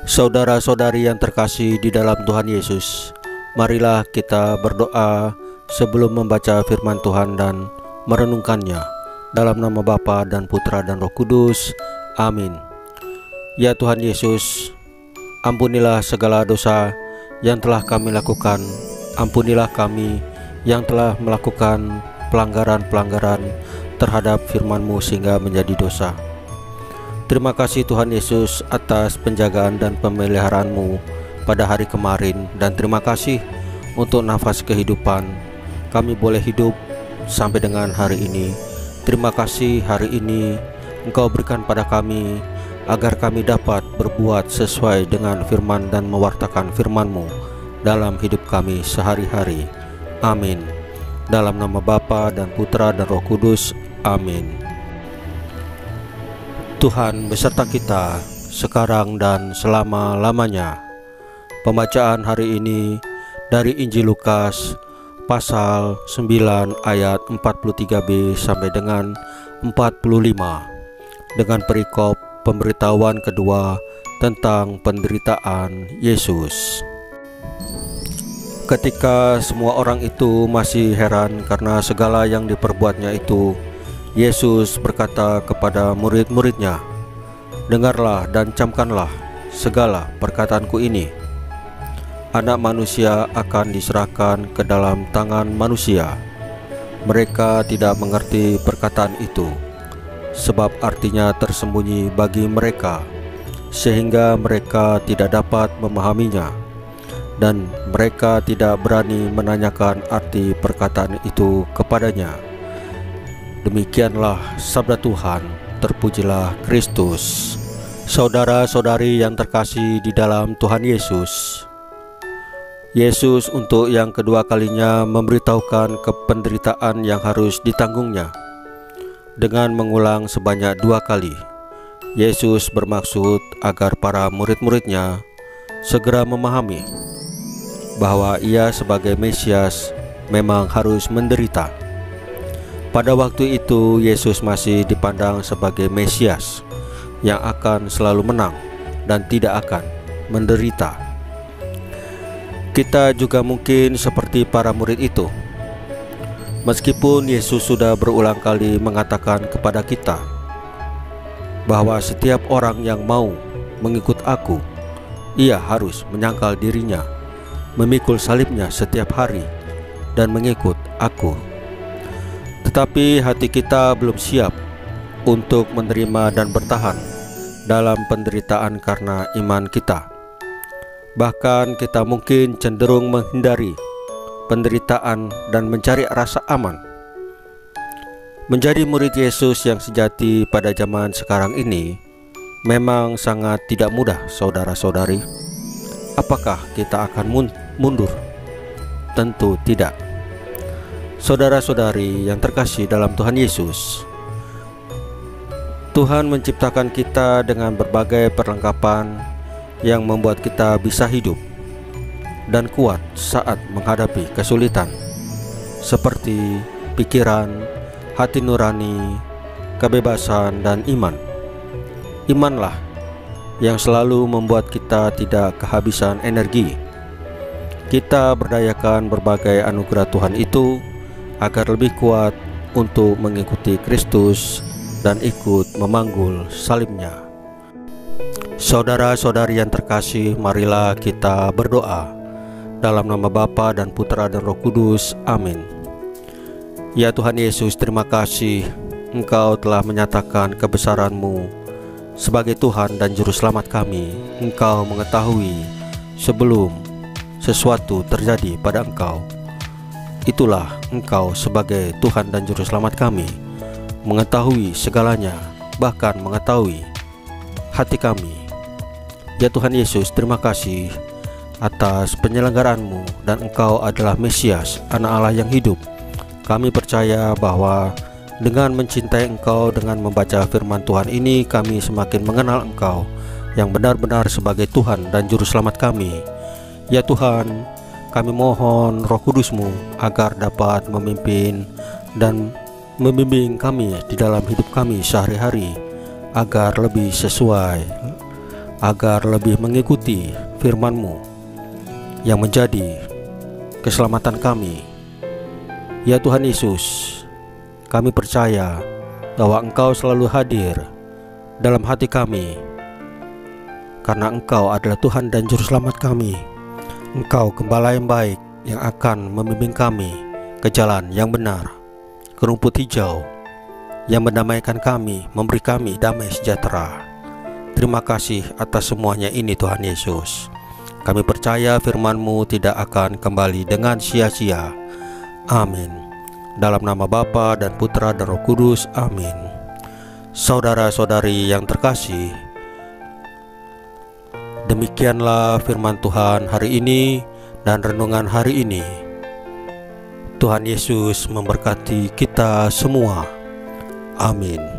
Saudara-saudari yang terkasih di dalam Tuhan Yesus, marilah kita berdoa sebelum membaca firman Tuhan dan merenungkannya. Dalam nama Bapa dan Putra dan Roh Kudus. Amin. Ya Tuhan Yesus, ampunilah segala dosa yang telah kami lakukan. Ampunilah kami yang telah melakukan pelanggaran-pelanggaran terhadap firman-Mu sehingga menjadi dosa. Terima kasih Tuhan Yesus atas penjagaan dan pemeliharaanmu pada hari kemarin, dan terima kasih untuk nafas kehidupan kami boleh hidup sampai dengan hari ini. Terima kasih hari ini Engkau berikan pada kami agar kami dapat berbuat sesuai dengan firman dan mewartakan firman-Mu dalam hidup kami sehari-hari. Amin. Dalam nama Bapa dan Putra dan Roh Kudus. Amin. Tuhan beserta kita sekarang dan selama-lamanya. Pembacaan hari ini dari Injil Lukas pasal 9 ayat 43b sampai dengan 45 dengan perikop pemberitahuan kedua tentang penderitaan Yesus. Ketika semua orang itu masih heran karena segala yang diperbuatnya itu, Yesus berkata kepada murid-muridnya, "Dengarlah dan camkanlah segala perkataanku ini. Anak manusia akan diserahkan ke dalam tangan manusia. Mereka tidak mengerti perkataan itu, sebab artinya tersembunyi bagi mereka, sehingga mereka tidak dapat memahaminya, dan mereka tidak berani menanyakan arti perkataan itu kepadanya." Demikianlah sabda Tuhan. Terpujilah Kristus. Saudara-saudari yang terkasih di dalam Tuhan Yesus, Yesus untuk yang kedua kalinya memberitahukan penderitaan yang harus ditanggungnya. Dengan mengulang sebanyak 2 kali, Yesus bermaksud agar para murid-muridnya segera memahami bahwa Ia sebagai Mesias memang harus menderita. Pada waktu itu Yesus masih dipandang sebagai Mesias yang akan selalu menang dan tidak akan menderita. Kita juga mungkin seperti para murid itu. Meskipun Yesus sudah berulang kali mengatakan kepada kita bahwa setiap orang yang mau mengikut aku, ia harus menyangkal dirinya, memikul salibnya setiap hari, dan mengikut aku. Tetapi hati kita belum siap untuk menerima dan bertahan dalam penderitaan karena iman kita. Bahkan kita mungkin cenderung menghindari penderitaan dan mencari rasa aman. Menjadi murid Yesus yang sejati pada zaman sekarang ini memang sangat tidak mudah, saudara-saudari. Apakah kita akan mundur? Tentu tidak. Saudara-saudari yang terkasih dalam Tuhan Yesus, Tuhan menciptakan kita dengan berbagai perlengkapan yang membuat kita bisa hidup dan kuat saat menghadapi kesulitan, seperti pikiran, hati nurani, kebebasan, dan iman. Imanlah yang selalu membuat kita tidak kehabisan energi. Kita berdayakan berbagai anugerah Tuhan itu agar lebih kuat untuk mengikuti Kristus dan ikut memanggul salibnya. Saudara-saudari yang terkasih, marilah kita berdoa. Dalam nama Bapa dan Putra dan Roh Kudus. Amin. Ya Tuhan Yesus, terima kasih Engkau telah menyatakan kebesaran-Mu sebagai Tuhan dan Juru Selamat kami. Engkau mengetahui sebelum sesuatu terjadi pada Engkau. Itulah Engkau sebagai Tuhan dan Juru Selamat kami, mengetahui segalanya, bahkan mengetahui hati kami. Ya Tuhan Yesus, terima kasih atas penyelenggaraanmu, dan Engkau adalah Mesias, Anak Allah yang hidup. Kami percaya bahwa dengan mencintai Engkau, dengan membaca firman Tuhan ini, kami semakin mengenal Engkau yang benar-benar sebagai Tuhan dan Juru Selamat kami. Ya Tuhan, kami mohon Roh Kudus-Mu agar dapat memimpin dan membimbing kami di dalam hidup kami sehari-hari, agar lebih sesuai agar lebih mengikuti firman-Mu yang menjadi keselamatan kami. Ya Tuhan Yesus, kami percaya bahwa Engkau selalu hadir dalam hati kami, karena Engkau adalah Tuhan dan Juru Selamat kami. Engkau Gembala yang baik yang akan membimbing kami ke jalan yang benar, ke rumput hijau yang mendamaikan kami, memberi kami damai sejahtera. Terima kasih atas semuanya ini Tuhan Yesus. Kami percaya firman-Mu tidak akan kembali dengan sia-sia. Amin. Dalam nama Bapa dan Putra dan Roh Kudus. Amin. Saudara-saudari yang terkasih, demikianlah firman Tuhan hari ini dan renungan hari ini. Tuhan Yesus memberkati kita semua. Amin.